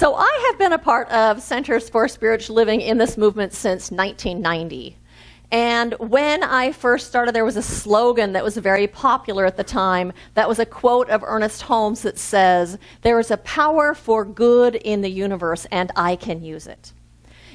So I have been a part of Centers for Spiritual Living in this movement since 1990. And when I first started, there was a slogan that was very popular at the time. That was a quote of Ernest Holmes that says, "There is a power for good in the universe, and I can use it."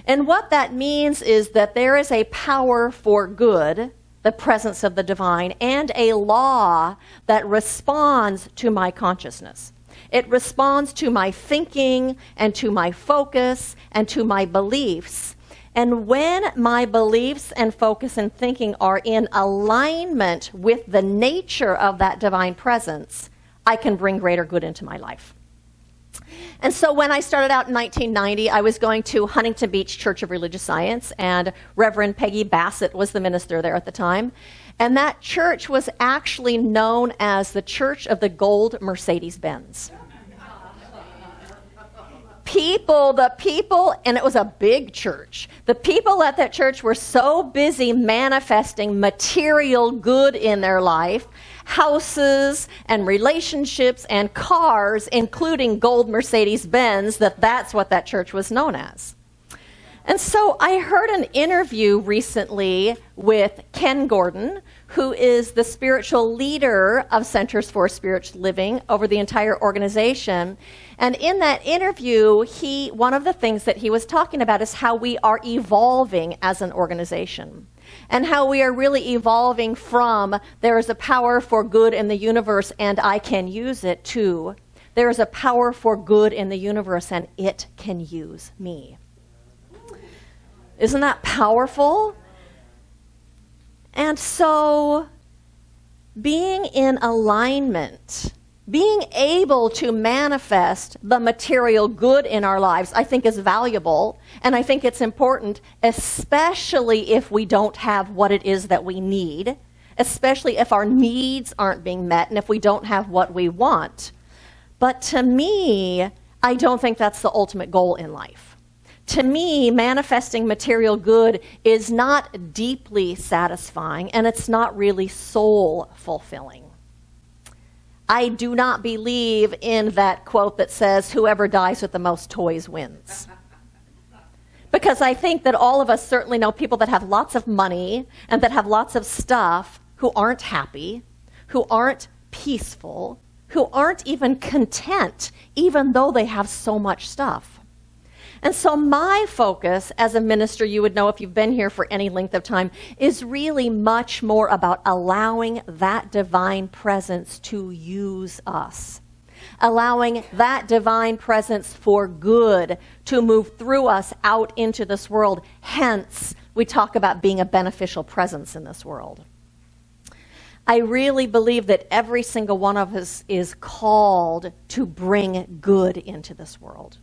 And what that means is that there is a power for good, the presence of the divine, and a law that responds to my consciousness. It responds to my thinking and to my focus and to my beliefs. And when my beliefs and focus and thinking are in alignment with the nature of that divine presence, I can bring greater good into my life. And so when I started out in 1990, I was going to Huntington Beach Church of Religious Science, and Reverend Peggy Bassett was the minister there at the time. And that church was actually known as the Church of the Gold Mercedes-Benz. The people, and it was a big church. The people at that church were so busy manifesting material good in their life, houses and relationships and cars, including gold Mercedes-Benz, that's what that church was known as. And so I heard an interview recently with Ken Gordon, who is the spiritual leader of Centers for Spiritual Living over the entire organization. And in that interview, one of the things that he was talking about is how we are evolving as an organization, and how we are really evolving from there is a power for good in the universe and I can use it, to there is a power for good in the universe and it can use me. Isn't that powerful? And so being in alignment, being able to manifest the material good in our lives, I think is valuable, and I think it's important, especially if we don't have what it is that we need, especially if our needs aren't being met and if we don't have what we want. But to me, I don't think that's the ultimate goal in life. To me, manifesting material good is not deeply satisfying, and it's not really soul fulfilling. I do not believe in that quote that says, "Whoever dies with the most toys wins." Because I think that all of us certainly know people that have lots of money and that have lots of stuff who aren't happy, who aren't peaceful, who aren't even content, even though they have so much stuff. And so my focus as a minister, you would know if you've been here for any length of time, is really much more about allowing that divine presence to use us. Allowing that divine presence for good to move through us out into this world. Hence, we talk about being a beneficial presence in this world. I really believe that every single one of us is called to bring good into this world.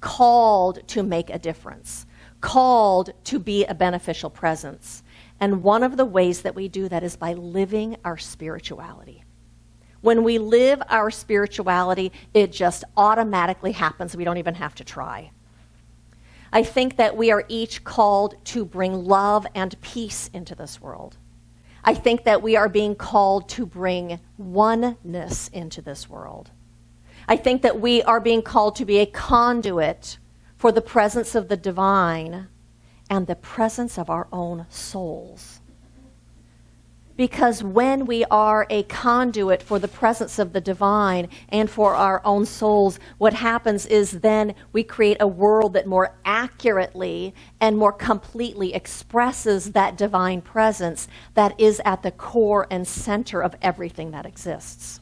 Called to make a difference, called to be a beneficial presence. And one of the ways that we do that is by living our spirituality. When we live our spirituality, it just automatically happens. We don't even have to try. I think that we are each called to bring love and peace into this world. I think that we are being called to bring oneness into this world. I think that we are being called to be a conduit for the presence of the divine and the presence of our own souls. Because when we are a conduit for the presence of the divine and for our own souls, what happens is then we create a world that more accurately and more completely expresses that divine presence that is at the core and center of everything that exists.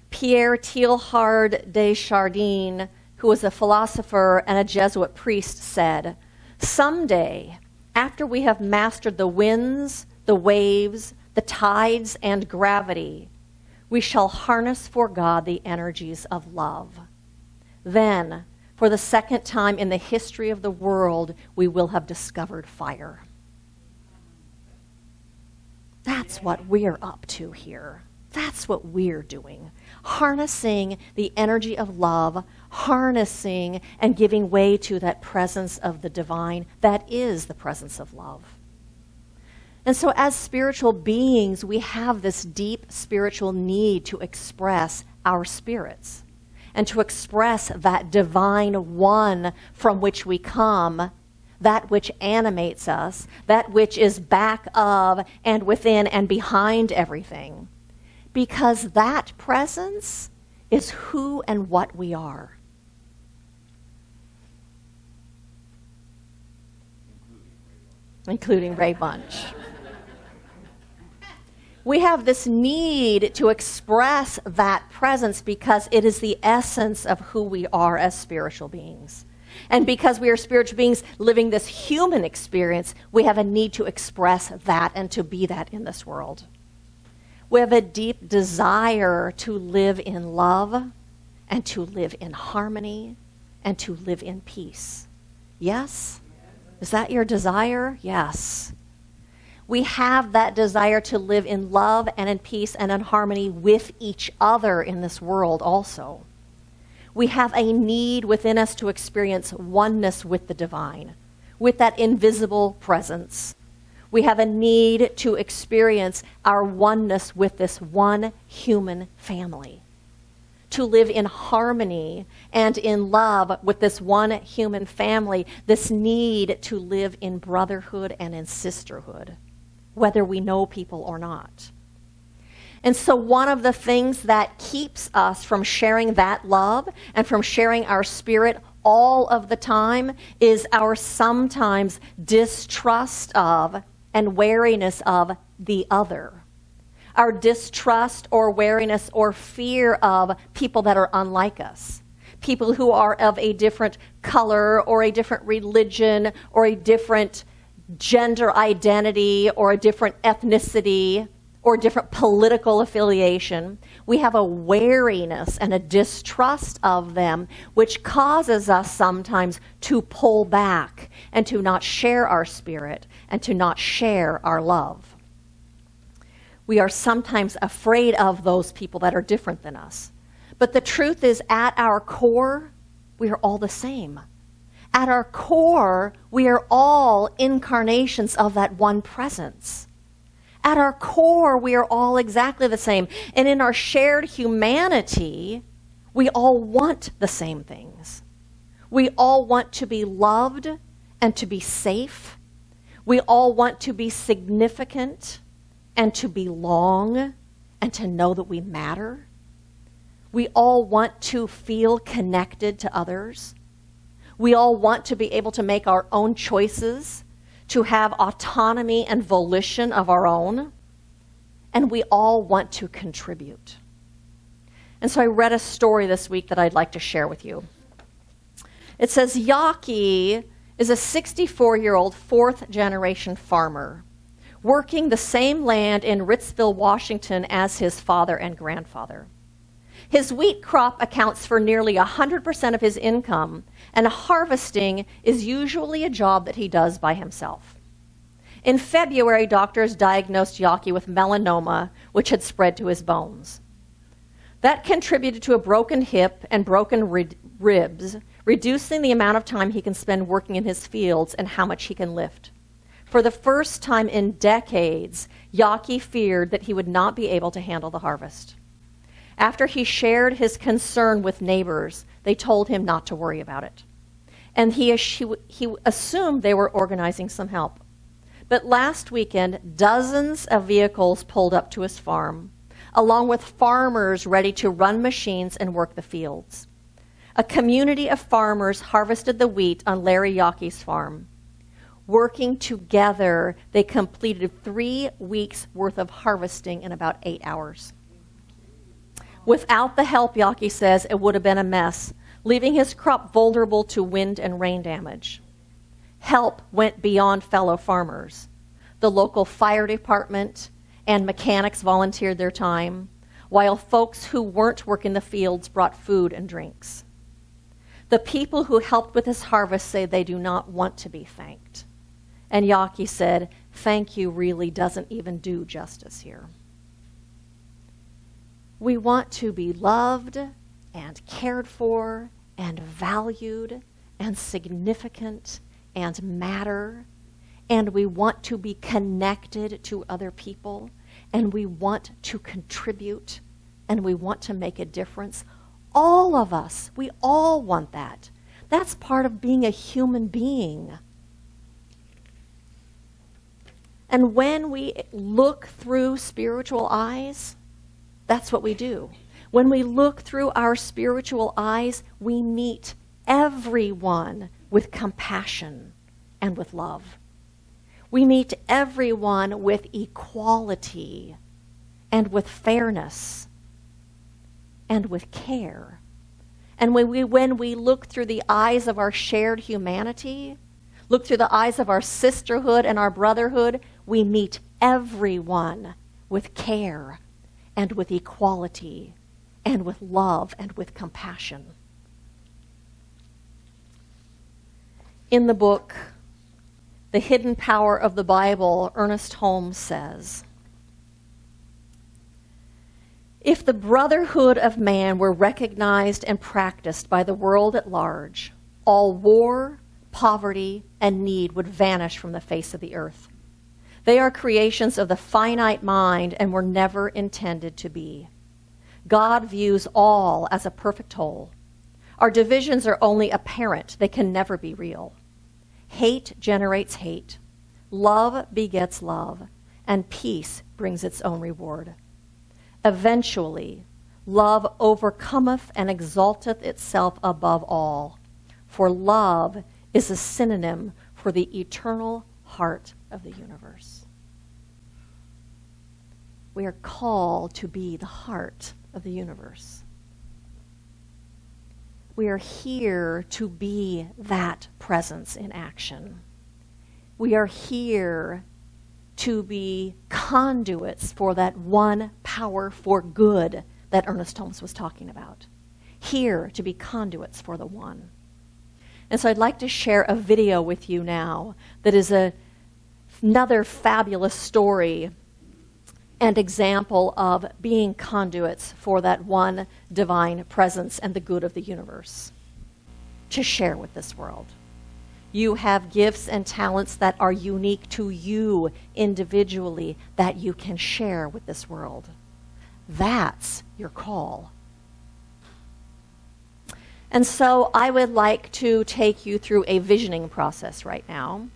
Pierre Teilhard de Chardin, who was a philosopher and a Jesuit priest, said, "Someday, after we have mastered the winds, the waves, the tides, and gravity, we shall harness for God the energies of love. Then, for the second time in the history of the world, we will have discovered fire." That's what we're up to here. That's what we're doing. Harnessing the energy of love, harnessing and giving way to that presence of the divine that is the presence of love. And so as spiritual beings, we have this deep spiritual need to express our spirits. and to express that divine one from which we come, that which animates us, that which is back of and within and behind everything. Because that presence is who and what we are. Including Ray Bunch. We have this need to express that presence because it is the essence of who we are as spiritual beings. And because we are spiritual beings living this human experience, we have a need to express that and to be that in this world. We have a deep desire to live in love and to live in harmony and to live in peace. Yes? Is that your desire? Yes. We have that desire to live in love and in peace and in harmony with each other in this world also. We have a need within us to experience oneness with the divine, with that invisible presence. We have a need to experience our oneness with this one human family, to live in harmony and in love with this one human family, this need to live in brotherhood and in sisterhood, whether we know people or not. And so one of the things that keeps us from sharing that love and from sharing our spirit all of the time is our sometimes distrust of and wariness of the other. Our distrust or wariness or fear of people that are unlike us. People who are of a different color or a different religion or a different gender identity or a different ethnicity or different political affiliation. We have a wariness and a distrust of them, which causes us sometimes to pull back and to not share our spirit and to not share our love. We are sometimes afraid of those people that are different than us. But the truth is, at our core, we are all the same. At our core, we are all incarnations of that one presence. At our core, we are all exactly the same. And in our shared humanity, we all want the same things. We all want to be loved and to be safe. We all want to be significant and to belong and to know that we matter. We all want to feel connected to others. We all want to be able to make our own choices, to have autonomy and volition of our own, and we all want to contribute. And so I read a story this week that I'd like to share with you. It says Yaki is a 64-year-old fourth-generation farmer working the same land in Ritzville, Washington as his father and grandfather. His wheat crop accounts for nearly 100% of his income, and harvesting is usually a job that he does by himself. In February, doctors diagnosed Yaki with melanoma, which had spread to his bones. That contributed to a broken hip and broken ribs, reducing the amount of time he can spend working in his fields and how much he can lift. For the first time in decades, Yaki feared that he would not be able to handle the harvest. After he shared his concern with neighbors, they told him not to worry about it. And he assumed they were organizing some help. But last weekend, dozens of vehicles pulled up to his farm, along with farmers ready to run machines and work the fields. A community of farmers harvested the wheat on Larry Yaki's farm. Working together, they completed 3 weeks' worth of harvesting in about 8 hours. Without the help, Yaki says, it would have been a mess, leaving his crop vulnerable to wind and rain damage. Help went beyond fellow farmers. The local fire department and mechanics volunteered their time, while folks who weren't working the fields brought food and drinks. The people who helped with his harvest say they do not want to be thanked. And Yaki said, thank you really doesn't even do justice here. We want to be loved and cared for and valued and significant and matter. And we want to be connected to other people. And we want to contribute. And we want to make a difference. All of us, we all want that. That's part of being a human being. And when we look through spiritual eyes, that's what we do. When we look through our spiritual eyes, we meet everyone with compassion and with love. We meet everyone with equality and with fairness and with care. And when we look through the eyes of our shared humanity, look through the eyes of our sisterhood and our brotherhood, we meet everyone with care and with equality and with love and with compassion. In the book, The Hidden Power of the Bible, Ernest Holmes says, if the brotherhood of man were recognized and practiced by the world at large, all war, poverty, and need would vanish from the face of the earth. They are creations of the finite mind and were never intended to be. God views all as a perfect whole. Our divisions are only apparent. They can never be real. Hate generates hate. Love begets love. And peace brings its own reward. Eventually, love overcometh and exalteth itself above all. For love is a synonym for the eternal heart of the universe. We are called to be the heart of the universe. We are here to be that presence in action. We are here to be conduits for that one power for good that Ernest Holmes was talking about. Here to be conduits for the one. And so I'd like to share a video with you now that is another fabulous story and example of being conduits for that one divine presence and the good of the universe to share with this world. You have gifts and talents that are unique to you individually that you can share with this world. That's your call. And so I would like to take you through a visioning process right now.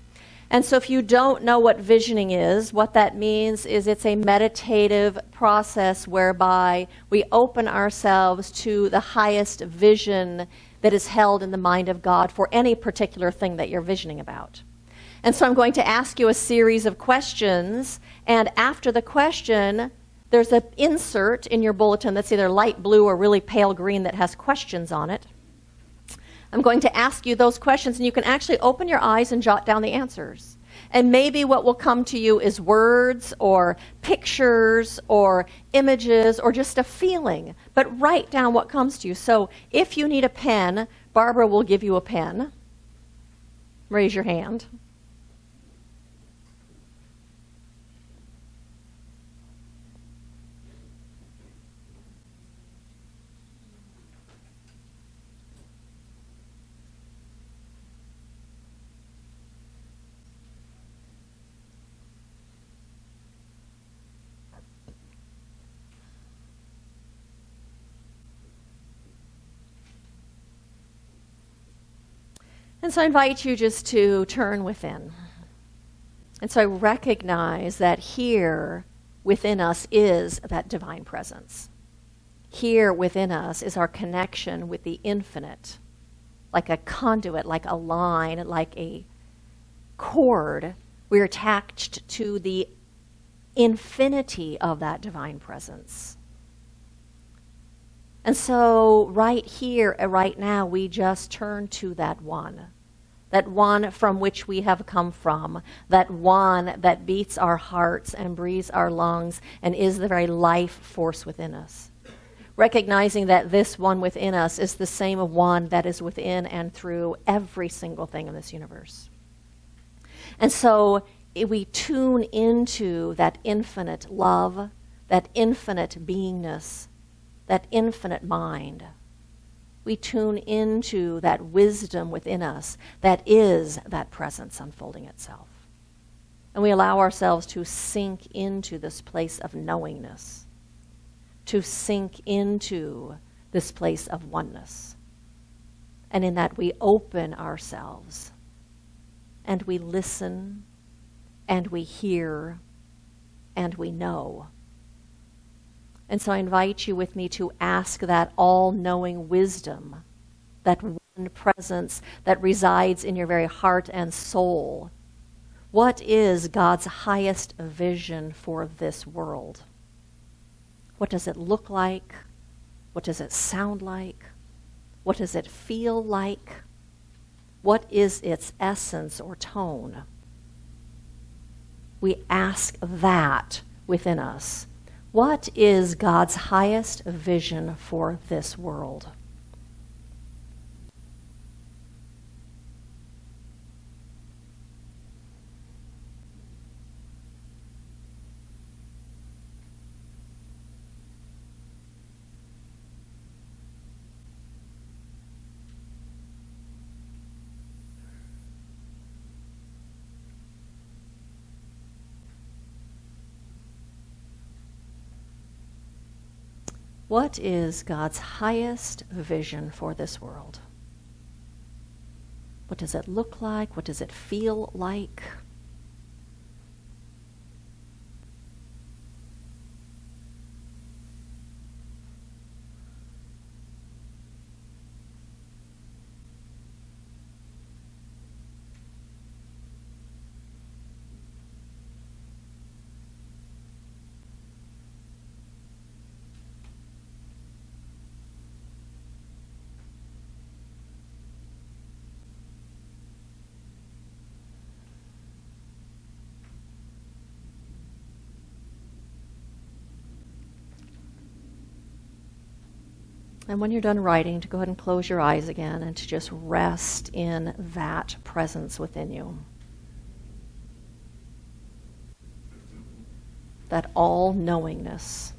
And so if you don't know what visioning is, what that means is it's a meditative process whereby we open ourselves to the highest vision that is held in the mind of God for any particular thing that you're visioning about. And so I'm going to ask you a series of questions, and after the question, there's an insert in your bulletin that's either light blue or really pale green that has questions on it. I'm going to ask you those questions, and you can actually open your eyes and jot down the answers. And maybe what will come to you is words or pictures or images or just a feeling. But write down what comes to you. So if you need a pen, Barbara will give you a pen. Raise your hand. And so I invite you just to turn within. And so I recognize that here within us is that divine presence. Here within us is our connection with the infinite, like a conduit, like a line, like a cord. We're attached to the infinity of that divine presence. And so right here, right now, we just turn to that one from which we have come from, that one that beats our hearts and breathes our lungs and is the very life force within us. Recognizing that this one within us is the same one that is within and through every single thing in this universe. And so we tune into that infinite love, that infinite beingness, that infinite mind. We tune into that wisdom within us that is that presence unfolding itself. And we allow ourselves to sink into this place of knowingness, to sink into this place of oneness. And in that we open ourselves and we listen and we hear and we know. And so I invite you with me to ask that all-knowing wisdom, that one presence that resides in your very heart and soul. What is God's highest vision for this world? What does it look like? What does it sound like? What does it feel like? What is its essence or tone? We ask that within us. What is God's highest vision for this world? What is God's highest vision for this world? What does it look like? What does it feel like? And when you're done writing, to go ahead and close your eyes again and to just rest in that presence within you. That all-knowingness.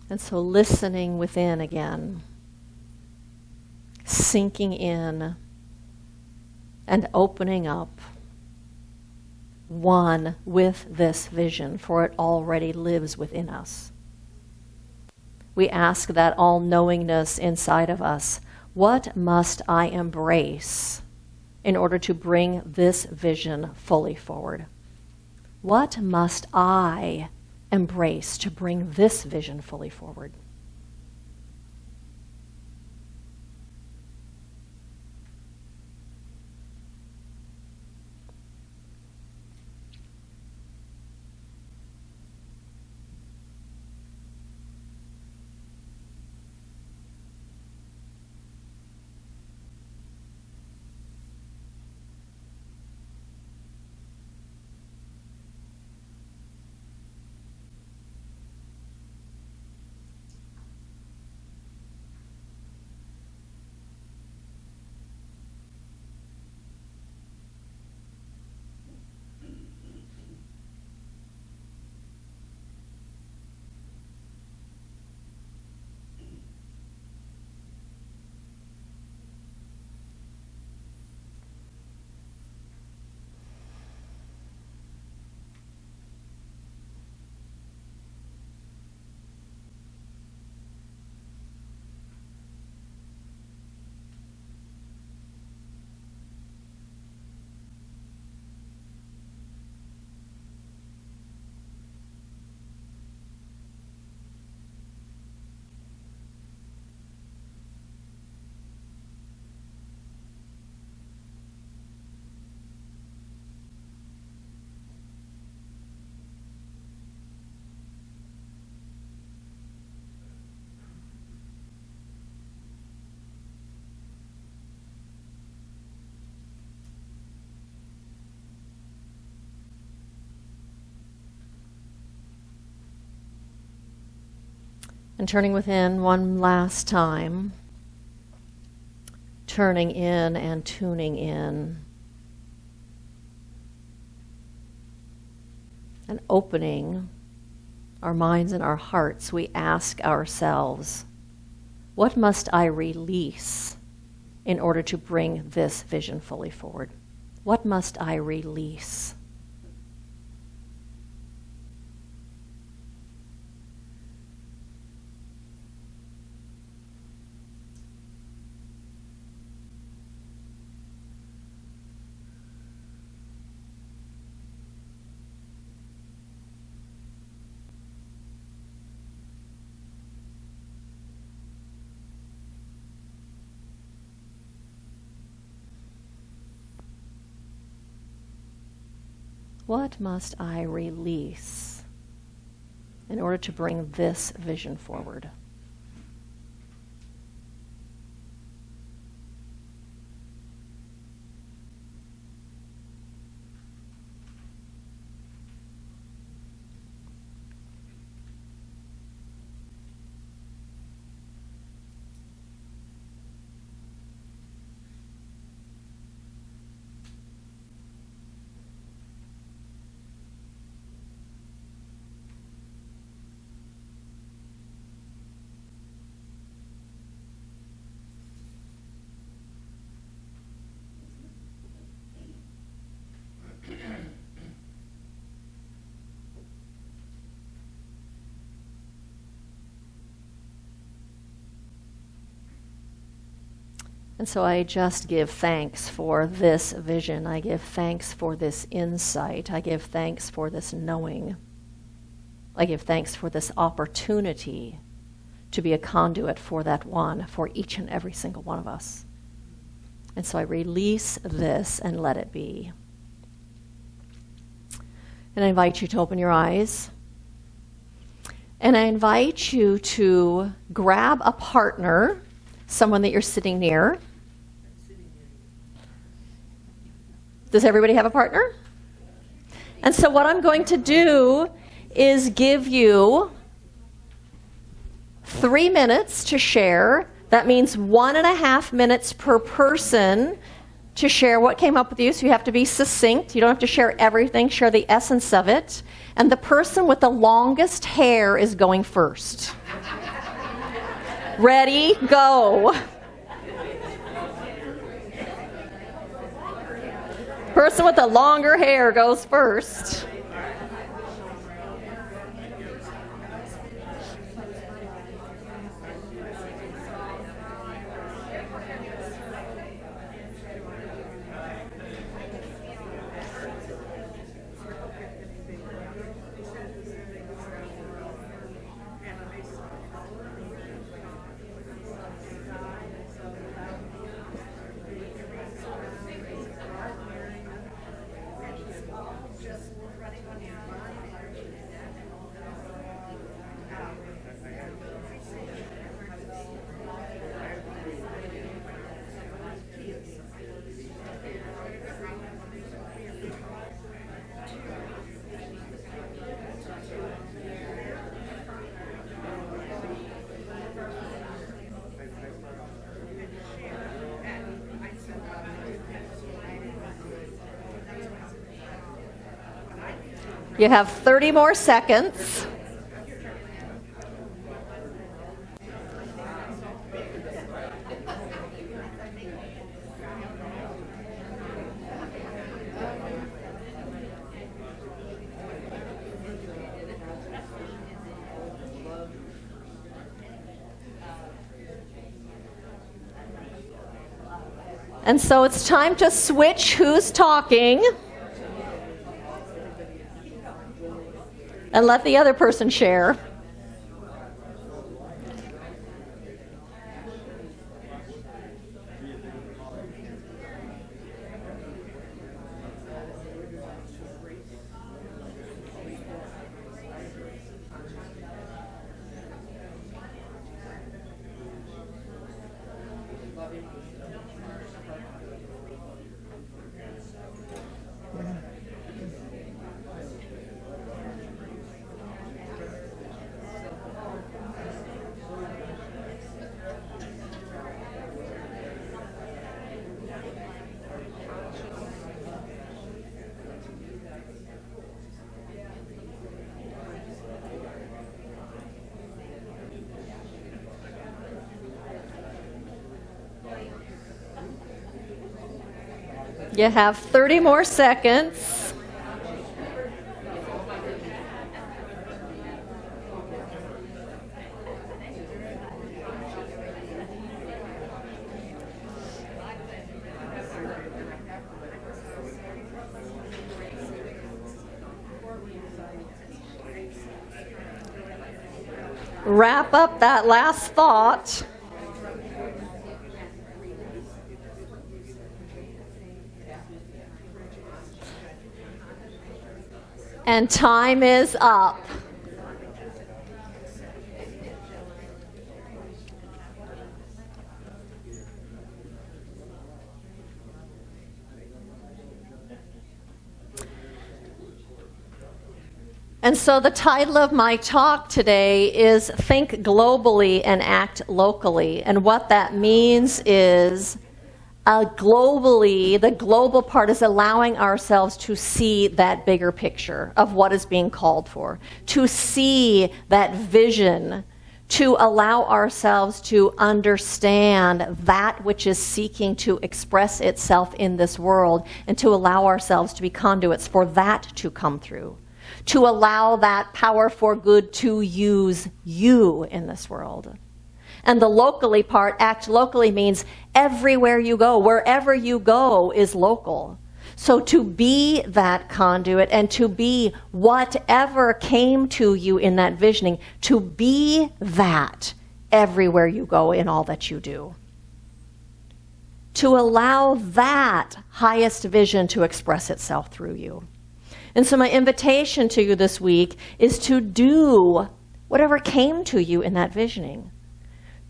And so listening within again, sinking in and opening up, one with this vision, for it already lives within us. We ask that all-knowingness inside of us, what must I embrace in order to bring this vision fully forward? What must I embrace to bring this vision fully forward? And turning within one last time, turning in and tuning in, and opening our minds and our hearts, we ask ourselves, what must I release in order to bring this vision fully forward? What must I release? What must I release in order to bring this vision forward? And so I just give thanks for this vision. I give thanks for this insight. I give thanks for this knowing. I give thanks for this opportunity to be a conduit for that one, for each and every single one of us. And so I release this and let it be. And I invite you to open your eyes. And I invite you to grab a partner, someone that you're sitting near. Does everybody have a partner? And so what I'm going to do is give you 3 minutes to share. That means 1.5 minutes per person to share what came up with you. So you have to be succinct. You don't have to share everything. Share the essence of it. And the person with the longest hair is going first. Ready, go. Person with the longer hair goes first. You have 30 more seconds. And so it's time to switch who's talking and let the other person share. You have 30 more seconds. Wrap up that last thought. And time is up. And so the title of my talk today is Think Globally and Act Locally. And what that means is globally, the global part is allowing ourselves to see that bigger picture of what is being called for, to see that vision, to allow ourselves to understand that which is seeking to express itself in this world, and to allow ourselves to be conduits for that to come through, to allow that power for good to use you in this world. And the locally part, act locally, means everywhere you go, wherever you go is local. So to be that conduit and to be whatever came to you in that visioning, to be that everywhere you go in all that you do. To allow that highest vision to express itself through you. And so my invitation to you this week is to do whatever came to you in that visioning.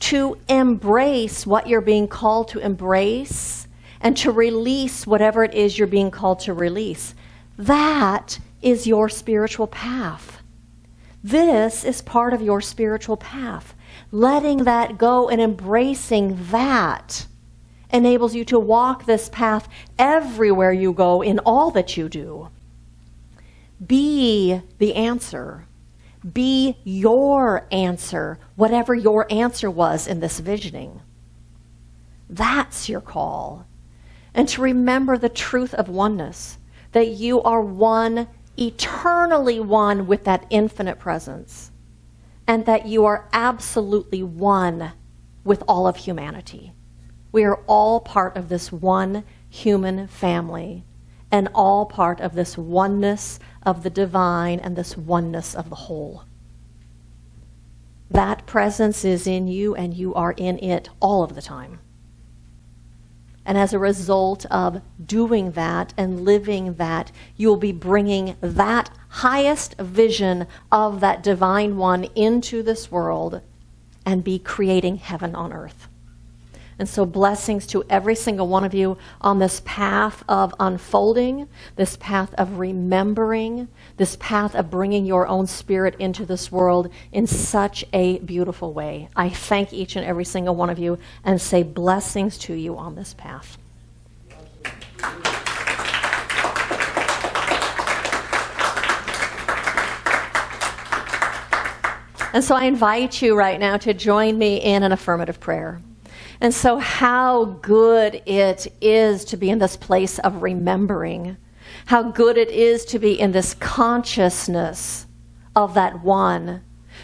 To embrace what you're being called to embrace, and to release whatever it is you're being called to release. That is your spiritual path. This is part of your spiritual path. Letting that go and embracing that enables you to walk this path everywhere you go in all that you do. Be the answer. Be your answer, whatever your answer was in this visioning. That's your call. And to remember the truth of oneness, that you are one, eternally one with that infinite presence, and that you are absolutely one with all of humanity. We are all part of this one human family, and all part of this oneness of the divine and this oneness of the whole. That presence is in you, and you are in it all of the time. And as a result of doing that and living that, you will be bringing that highest vision of that divine one into this world and be creating heaven on earth. And so blessings to every single one of you on this path of unfolding, this path of remembering, this path of bringing your own spirit into this world in such a beautiful way. I thank each and every single one of you and say blessings to you on this path. And so I invite you right now to join me in an affirmative prayer. And so how good it is to be in this place of remembering. How good it is to be in this consciousness of that one.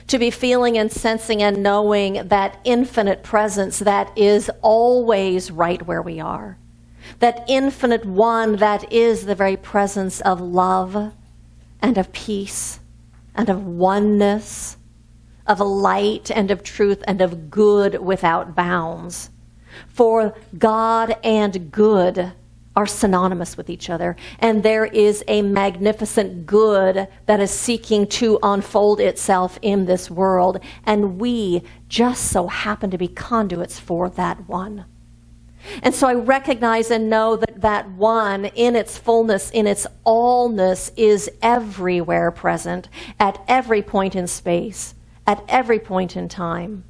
To be feeling and sensing and knowing that infinite presence that is always right where we are. That infinite one that is the very presence of love and of peace and of oneness, of light and of truth and of good without bounds. For God and good are synonymous with each other, and there is a magnificent good that is seeking to unfold itself in this world, and we just so happen to be conduits for that one. And so I recognize and know that that one in its fullness, in its allness, is everywhere present, at every point in space, at every point in time,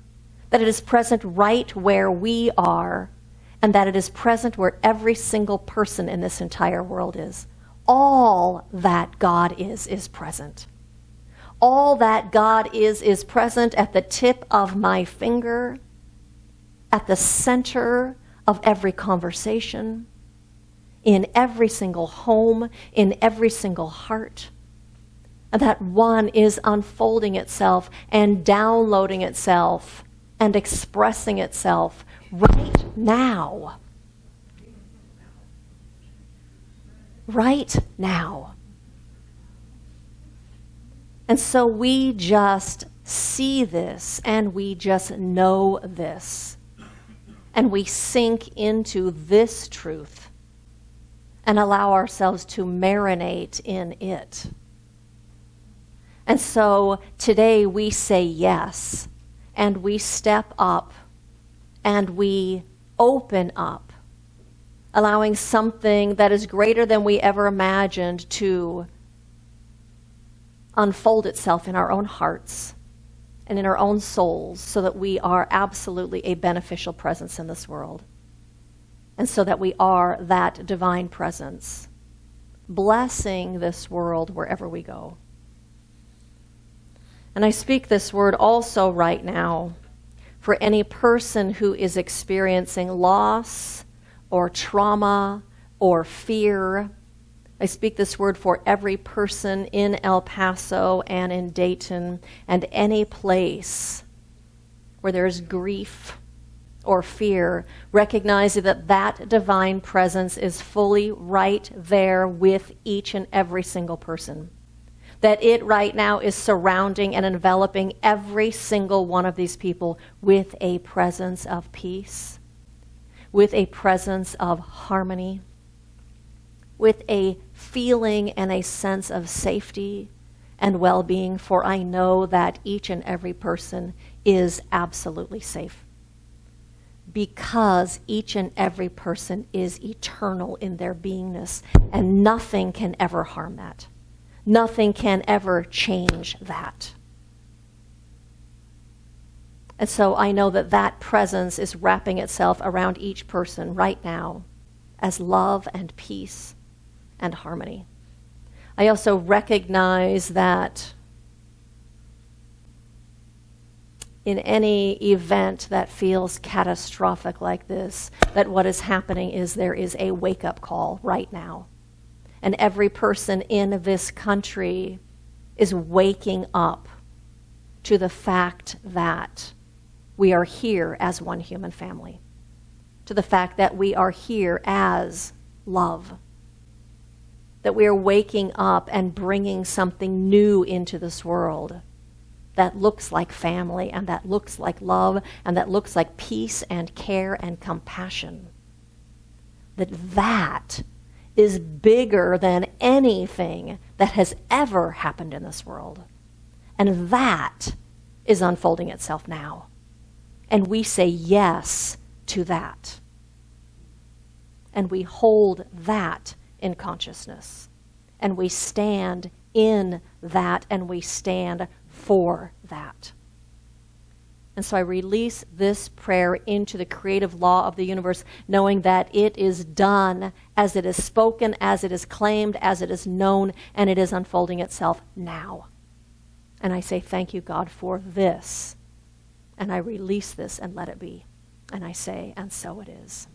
that it is present right where we are, and that it is present where every single person in this entire world is. All that God is present. All that God is present at the tip of my finger, at the center of every conversation, in every single home, in every single heart. And that one is unfolding itself and downloading itself and expressing itself right now. Right now. And so we just see this and we just know this. And we sink into this truth and allow ourselves to marinate in it. And so today we say yes, and we step up, and we open up, allowing something that is greater than we ever imagined to unfold itself in our own hearts and in our own souls, so that we are absolutely a beneficial presence in this world, and so that we are that divine presence, blessing this world wherever we go. And I speak this word also right now for any person who is experiencing loss or trauma or fear. I speak this word for every person in El Paso and in Dayton and any place where there's grief or fear, recognizing that that divine presence is fully right there with each and every single person. That it right now is surrounding and enveloping every single one of these people with a presence of peace, with a presence of harmony, with a feeling and a sense of safety and well-being, for I know that each and every person is absolutely safe. Because each and every person is eternal in their beingness, and nothing can ever harm that. Nothing can ever change that. And so I know that that presence is wrapping itself around each person right now as love and peace and harmony. I also recognize that in any event that feels catastrophic like this, that what is happening is there is a wake-up call right now. And every person in this country is waking up to the fact that we are here as one human family, to the fact that we are here as love, that we are waking up and bringing something new into this world that looks like family and that looks like love and that looks like peace and care and compassion. That is bigger than anything that has ever happened in this world. And that is unfolding itself now. And we say yes to that. And we hold that in consciousness. And we stand in that, and we stand for that. And so I release this prayer into the creative law of the universe, knowing that it is done as it is spoken, as it is claimed, as it is known, and it is unfolding itself now. And I say, thank you, God, for this. And I release this and let it be. And I say, and so it is.